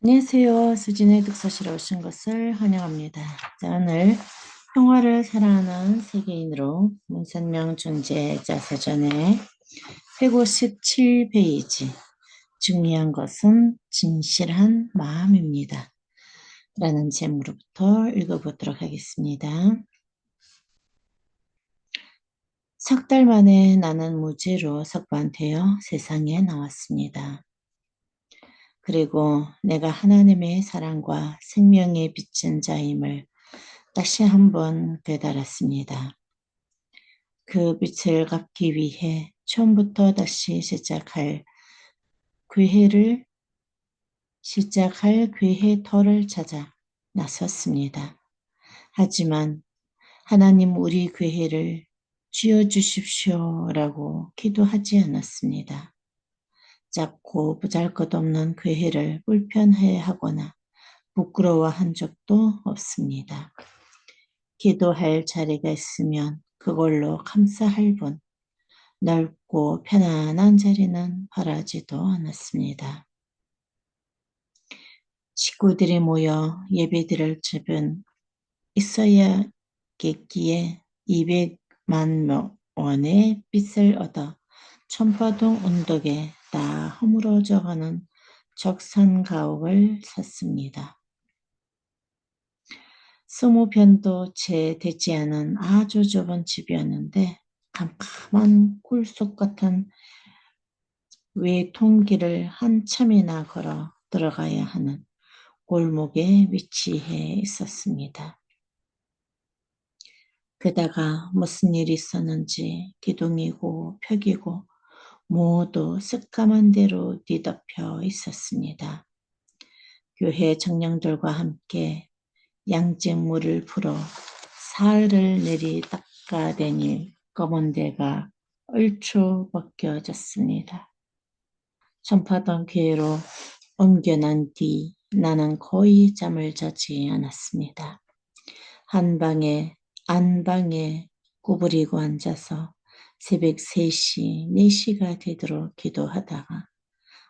안녕하세요. 수진의 독서실에 오신 것을 환영합니다. 자, 오늘 평화를 사랑하는 세계인으로 문선명 중재자 사전의 157페이지 중요한 것은 진실한 마음입니다. 라는 제목으로부터 읽어보도록 하겠습니다. 석 달 만에 나는 무죄로 석방되어 세상에 나왔습니다. 그리고 내가 하나님의 사랑과 생명에 비친 자임을 다시 한번 깨달았습니다. 그 빛을 갚기 위해 처음부터 다시 시작할 괴해터를 찾아 나섰습니다. 하지만 하나님 우리 괴해를 쥐어주십시오라고 기도하지 않았습니다. 작고 보잘것없는 괴해를 불편해하거나 부끄러워한 적도 없습니다. 기도할 자리가 있으면 그걸로 감사할 뿐 넓고 편안한 자리는 바라지도 않았습니다. 식구들이 모여 예배드릴 집은 있어야겠기에 200만 원의 빚을 얻어 천파동 언덕에 다 허물어져가는 적산가옥을 샀습니다. 20편도 채 되지 않은 아주 좁은 집이었는데 캄캄한 굴속 같은 외통길을 한참이나 걸어 들어가야 하는 골목에 위치해 있었습니다. 게다가 무슨 일이 있었는지 기둥이고 벽이고 모두 새까만 대로 뒤덮여 있었습니다. 교회 청년들과 함께 양증물을 풀어 사흘을 내리 닦아대니 검은 데가 얼추 벗겨졌습니다. 전파던 교회로 옮겨난 뒤 나는 거의 잠을 자지 않았습니다. 안방에 구부리고 앉아서 새벽 3시, 4시가 되도록 기도하다가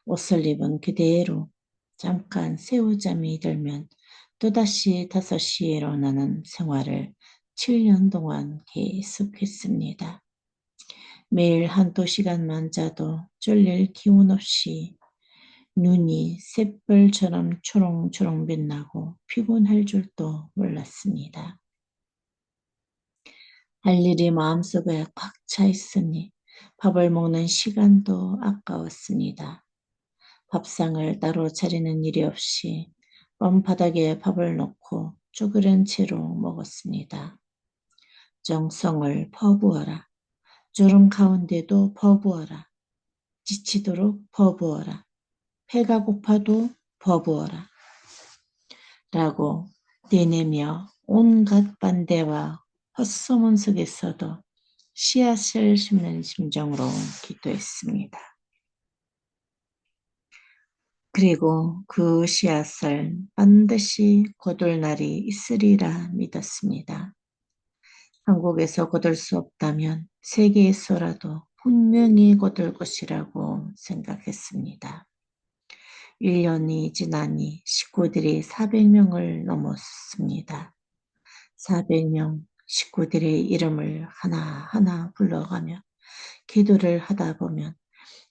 옷을 입은 그대로 잠깐 새우잠이 들면 또다시 5시에 일어나는 생활을 7년 동안 계속했습니다. 매일 한두 시간만 자도 쫄릴 기운 없이 눈이 샛별처럼 초롱초롱 빛나고 피곤할 줄도 몰랐습니다. 할 일이 마음속에 꽉 차 있으니 밥을 먹는 시간도 아까웠습니다. 밥상을 따로 차리는 일이 없이 뻔바닥에 밥을 넣고 쪼그린 채로 먹었습니다. 정성을 퍼부어라. 주름 가운데도 퍼부어라. 지치도록 퍼부어라. 배가 고파도 퍼부어라. 라고 떼내며 온갖 반대와 헛소문 속에서도 씨앗을 심는 심정으로 기도했습니다. 그리고 그 씨앗을 반드시 거둘 날이 있으리라 믿었습니다. 한국에서 거둘 수 없다면 세계에서라도 분명히 거둘 것이라고 생각했습니다. 1년이 지나니 식구들이 400명을 넘었습니다. 400명 식구들의 이름을 하나하나 불러가며 기도를 하다 보면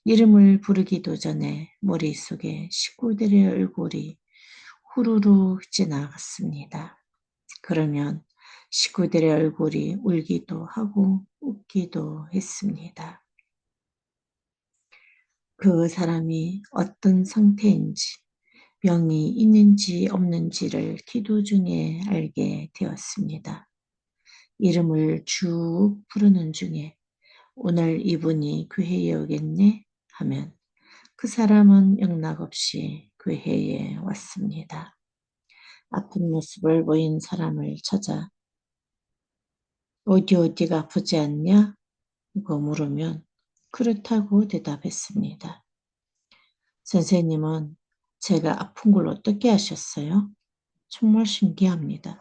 이름을 부르기도 전에 머릿속에 식구들의 얼굴이 후루룩 지나갔습니다. 그러면 식구들의 얼굴이 울기도 하고 웃기도 했습니다. 그 사람이 어떤 상태인지 병이 있는지 없는지를 기도 중에 알게 되었습니다. 이름을 쭉 부르는 중에 오늘 이분이 교회에 오겠네 하면 그 사람은 영락없이 교회에 왔습니다. 아픈 모습을 보인 사람을 찾아 어디가 아프지 않냐? 고 물으면 그렇다고 대답했습니다. 선생님은 제가 아픈 걸 어떻게 아셨어요? 정말 신기합니다.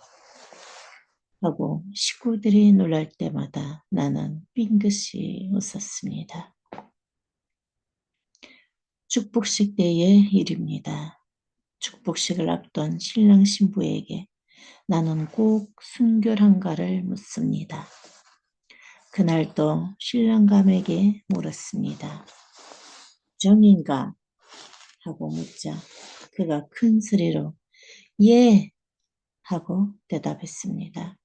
하고 식구들이 놀랄 때마다 나는 빙긋이 웃었습니다. 축복식 때의 일입니다. 축복식을 앞둔 신랑 신부에게 나는 꼭 순결한가를 묻습니다. 그날도 신랑감에게 물었습니다. 정인가? 하고 묻자 그가 큰 소리로 예! 하고 대답했습니다.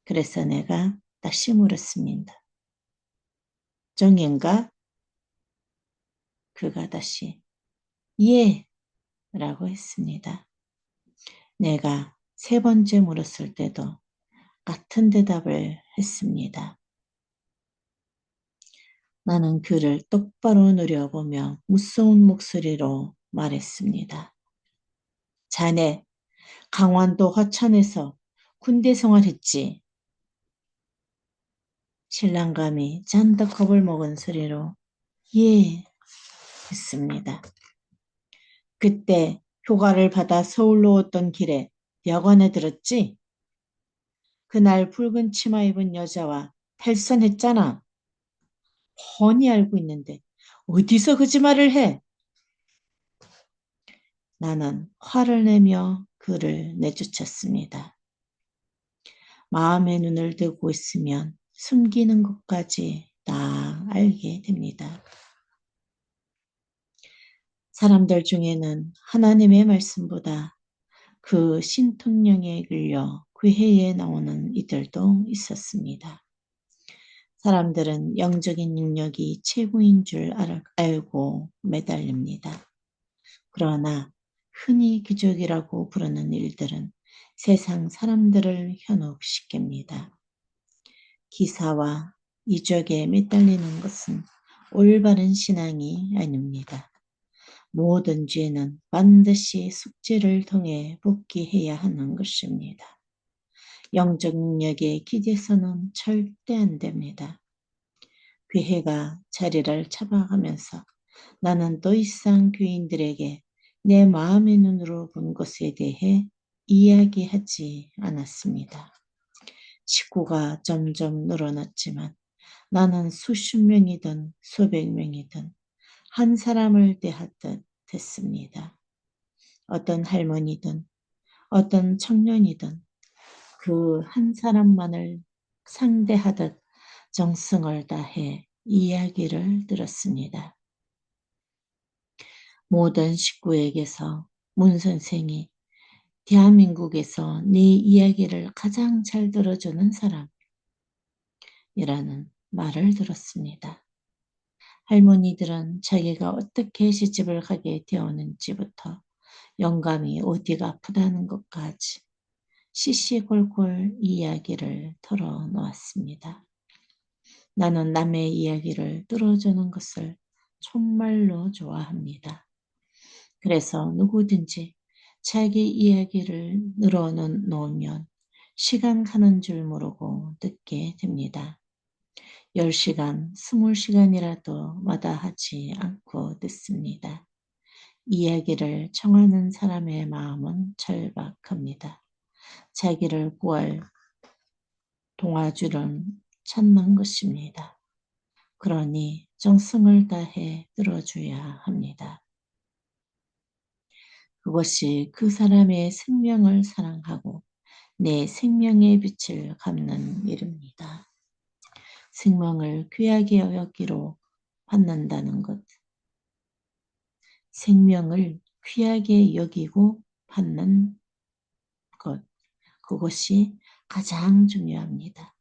그래서 내가 다시 물었습니다. 정인가? 그가 다시 예! 라고 했습니다. 내가 세 번째 물었을 때도 같은 대답을 했습니다. 나는 그를 똑바로 노려보며 무서운 목소리로 말했습니다. 자네 강원도 화천에서 군대 생활했지? 신랑감이 잔뜩 겁을 먹은 소리로 예 했습니다. 그때 휴가를 받아 서울로 오던 길에 여관에 들었지? 그날 붉은 치마 입은 여자와 탈선했잖아. 뻔히 알고 있는데 어디서 거짓말을 해? 나는 화를 내며 그를 내쫓았습니다. 마음의 눈을 뜨고 있으면 숨기는 것까지 다 알게 됩니다. 사람들 중에는 하나님의 말씀보다 그 신통령에 끌려 교회에 나오는 이들도 있었습니다. 사람들은 영적인 능력이 최고인 줄 알고 매달립니다. 그러나 흔히 기적이라고 부르는 일들은 세상 사람들을 현혹시킵니다. 기사와 이적에 매달리는 것은 올바른 신앙이 아닙니다. 모든 죄는 반드시 숙제를 통해 복귀해야 하는 것입니다. 영적 능력에 기대서는 절대 안 됩니다. 교회가 자리를 잡아가면서 나는 더 이상 교인들에게 내 마음의 눈으로 본 것에 대해 이야기하지 않았습니다. 식구가 점점 늘어났지만 나는 수십 명이든 수백 명이든 한 사람을 대하듯 했습니다. 어떤 할머니든 어떤 청년이든 그 한 사람만을 상대하듯 정성을 다해 이야기를 들었습니다. 모든 식구에게서 문 선생이 대한민국에서 네 이야기를 가장 잘 들어주는 사람이라는 말을 들었습니다. 할머니들은 자기가 어떻게 시집을 가게 되었는지부터 영감이 어디가 아프다는 것까지 시시콜콜 이야기를 털어놓았습니다. 나는 남의 이야기를 들어주는 것을 정말로 좋아합니다. 그래서 누구든지 자기 이야기를 늘어놓으면 시간 가는 줄 모르고 듣게 됩니다. 10시간, 20시간이라도 마다하지 않고 듣습니다. 이야기를 청하는 사람의 마음은 절박합니다. 자기를 구할 동화줄은 찾는 것입니다. 그러니 정성을 다해 들어줘야 합니다. 그것이 그 사람의 생명을 사랑하고 내 생명의 빛을 갚는 일입니다. 생명을 귀하게 여기로 받는다는 것, 생명을 귀하게 여기고 받는 것, 그것이 가장 중요합니다.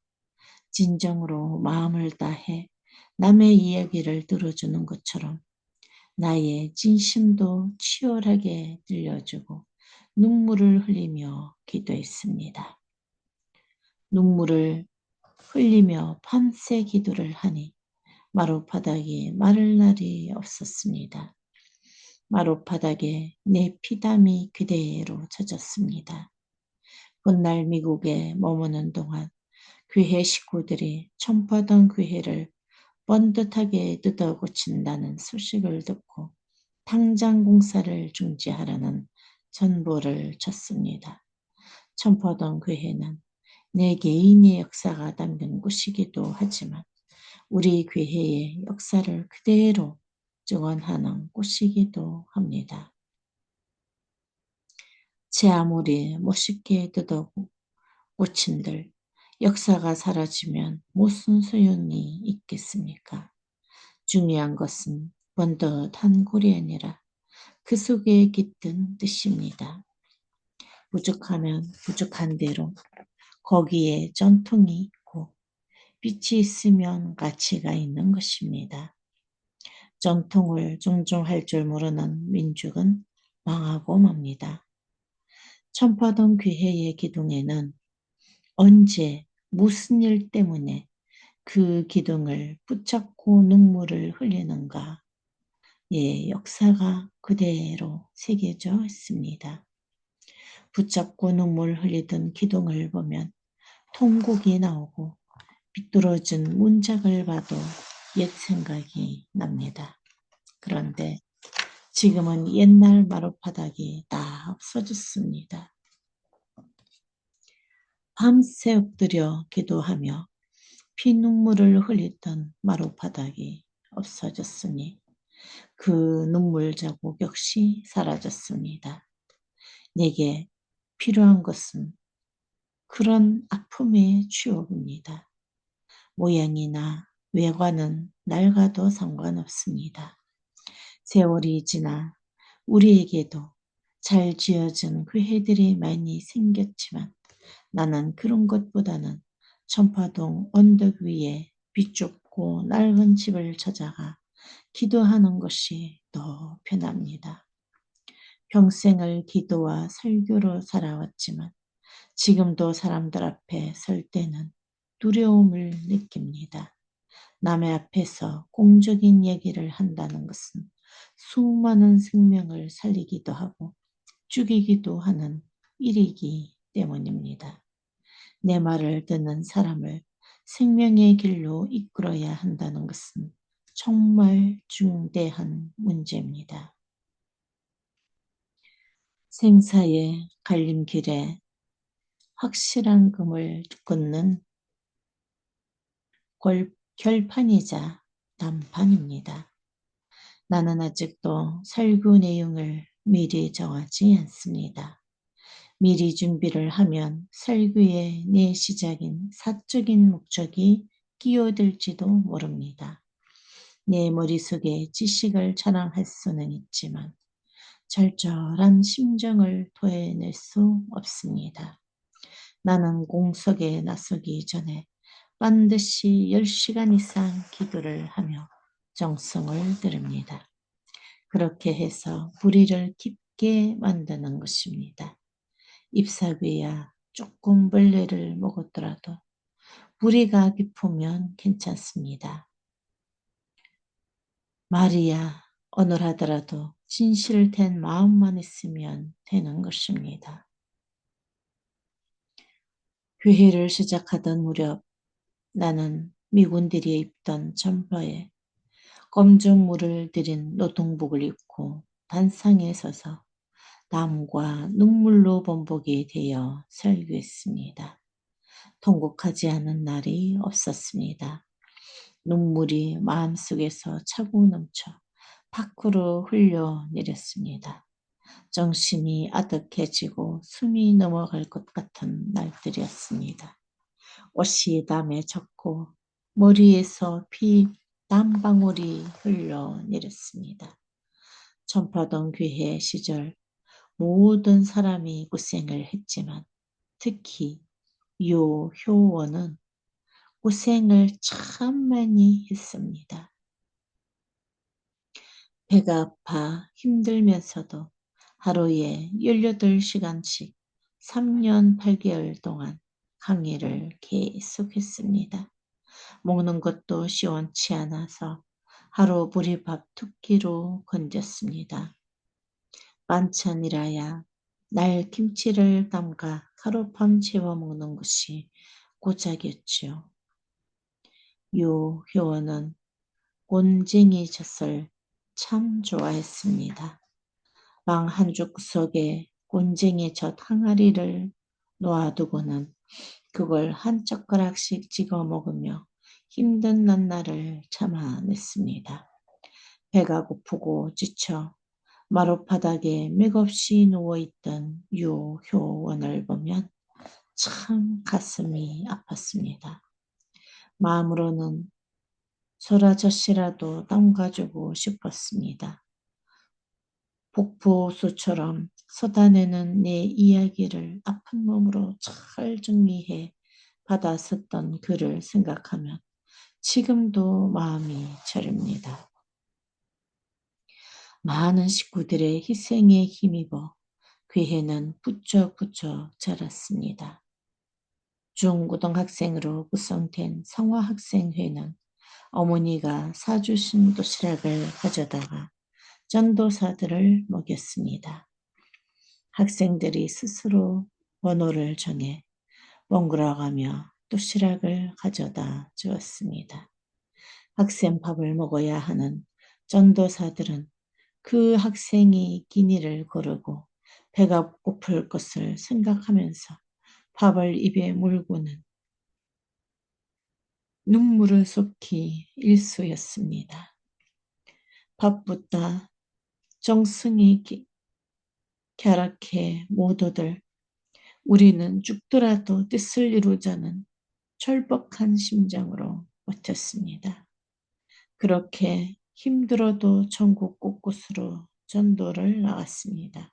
진정으로 마음을 다해 남의 이야기를 들어주는 것처럼 나의 진심도 치열하게 들려주고 눈물을 흘리며 기도했습니다. 눈물을 흘리며 밤새 기도를 하니 마룻바닥이 마를 날이 없었습니다. 마룻바닥에 내 피담이 그대로 젖었습니다. 훗날 미국에 머무는 동안 교회 식구들이 청파동 교회를 번듯하게 뜯어 고친다는 소식을 듣고 당장 공사를 중지하라는 전보를 쳤습니다. 청파동 교회는 내 개인의 역사가 담긴 곳이기도 하지만 우리 교회의 역사를 그대로 증언하는 곳이기도 합니다. 새 아무리 멋있게 뜯어고 고친들 역사가 사라지면 무슨 소용이 있겠습니까? 중요한 것은 번듯한 굴이 아니라 그 속에 깃든 뜻입니다. 부족하면 부족한 대로 거기에 전통이 있고 빛이 있으면 가치가 있는 것입니다. 전통을 존중할 줄 모르는 민족은 망하고 맙니다. 천파동 교회의 기둥에는 언제 무슨 일 때문에 그 기둥을 붙잡고 눈물을 흘리는가 의 역사가 그대로 새겨져 있습니다. 붙잡고 눈물 흘리던 기둥을 보면 통곡이 나오고 비뚤어진 문짝을 봐도 옛 생각이 납니다. 그런데 지금은 옛날 마룻바닥이 다 없어졌습니다. 밤새 엎드려 기도하며 피눈물을 흘리던 마룻바닥이 없어졌으니 그 눈물 자국 역시 사라졌습니다. 내게 필요한 것은 그런 아픔의 추억입니다. 모양이나 외관은 낡아도 상관없습니다. 세월이 지나 우리에게도 잘 지어진 교회들이 많이 생겼지만 나는 그런 것보다는 천파동 언덕 위에 비좁고 낡은 집을 찾아가 기도하는 것이 더 편합니다. 평생을 기도와 설교로 살아왔지만 지금도 사람들 앞에 설 때는 두려움을 느낍니다. 남의 앞에서 공적인 얘기를 한다는 것은 수많은 생명을 살리기도 하고 죽이기도 하는 일이기 때문입니다. 내 말을 듣는 사람을 생명의 길로 이끌어야 한다는 것은 정말 중대한 문제입니다. 생사의 갈림길에 확실한 금을 끊는 결판이자 단판입니다. 나는 아직도 설교 내용을 미리 정하지 않습니다. 미리 준비를 하면 설교의 내 시작인 사적인 목적이 끼어들지도 모릅니다. 내 머릿속에 지식을 자랑할 수는 있지만 절절한 심정을 토해낼 수 없습니다. 나는 공석에 나서기 전에 반드시 10시간 이상 기도를 하며 정성을 들입니다. 그렇게 해서 뿌리를 깊게 만드는 것입니다. 잎사귀야 조금 벌레를 먹었더라도 뿌리가 깊으면 괜찮습니다. 말이야 어눌하더라도 진실된 마음만 있으면 되는 것입니다. 교회를 시작하던 무렵 나는 미군들이 입던 점퍼에 검정물을 들인 노동복을 입고 단상에 서서 땀과 눈물로 범벅이 되어 설교했습니다. 통곡하지 않은 날이 없었습니다. 눈물이 마음속에서 차고 넘쳐 밖으로 흘려내렸습니다. 정신이 아득해지고 숨이 넘어갈 것 같은 날들이었습니다. 옷이 땀에 젖고 머리에서 피 땀방울이 흘러내렸습니다. 천파동 교회 시절 모든 사람이 고생을 했지만 특히 요 효원은 고생을 참 많이 했습니다. 배가 아파 힘들면서도 하루에 18시간씩 3년 8개월 동안 강의를 계속했습니다. 먹는 것도 시원치 않아서 하루 보리밥 2끼로 건졌습니다. 반찬이라야 날 김치를 담가 하룻밤 채워 먹는 것이 고작이었지요. 요 효원은 곤쟁이 젖을 참 좋아했습니다. 방 한쪽 구석에 곤쟁이 젖 항아리를 놓아두고는 그걸 한 젓가락씩 찍어 먹으며 힘든 난날을 참아냈습니다. 배가 고프고 지쳐 마룻바닥에 맥없이 누워있던 유효원을 보면 참 가슴이 아팠습니다. 마음으로는 소라젖이라도 담가주고 싶었습니다. 복부수처럼 쏟아내는 내 이야기를 아픈 몸으로 잘 정리해 받아 썼던 그를 생각하면 지금도 마음이 저립니다. 많은 식구들의 희생에 힘입어 괴해는 부쩍부쩍 자랐습니다. 중고등학생으로 구성된 성화학생회는 어머니가 사주신 도시락을 가져다가 전도사들을 먹였습니다. 학생들이 스스로 번호를 정해 번갈아가며 도시락을 가져다 주었습니다. 학생 밥을 먹어야 하는 전도사들은 그 학생이 끼니를 거르고 배가 고플 것을 생각하면서 밥을 입에 물고는 눈물을 쏟기 일쑤였습니다. 밥부터 정승이 갸락해 모두들 우리는 죽더라도 뜻을 이루자는 철벽한 심정으로 버텼습니다. 그렇게 힘들어도 전국 곳곳으로 전도를 나갔습니다.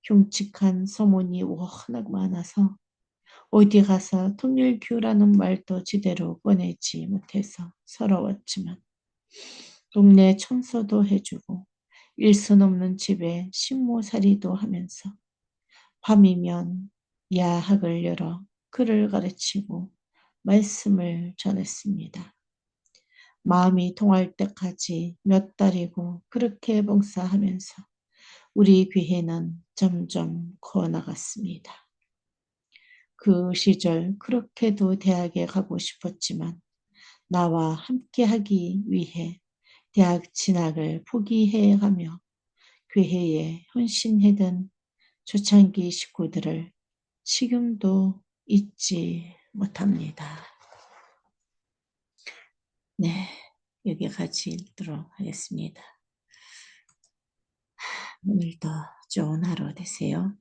흉측한 소문이 워낙 많아서 어디 가서 통일교라는 말도 제대로 꺼내지 못해서 서러웠지만 동네 청소도 해주고 일순 없는 집에 식모살이도 하면서 밤이면 야학을 열어 글을 가르치고 말씀을 전했습니다. 마음이 통할 때까지 몇 달이고 그렇게 봉사하면서 우리 교회는 점점 커나갔습니다. 그 시절 그렇게도 대학에 가고 싶었지만 나와 함께하기 위해 대학 진학을 포기해가며 교회에 헌신해던 초창기 식구들을 지금도 잊지 못합니다. 네, 여기까지 읽도록 하겠습니다. 오늘도 좋은 하루 되세요.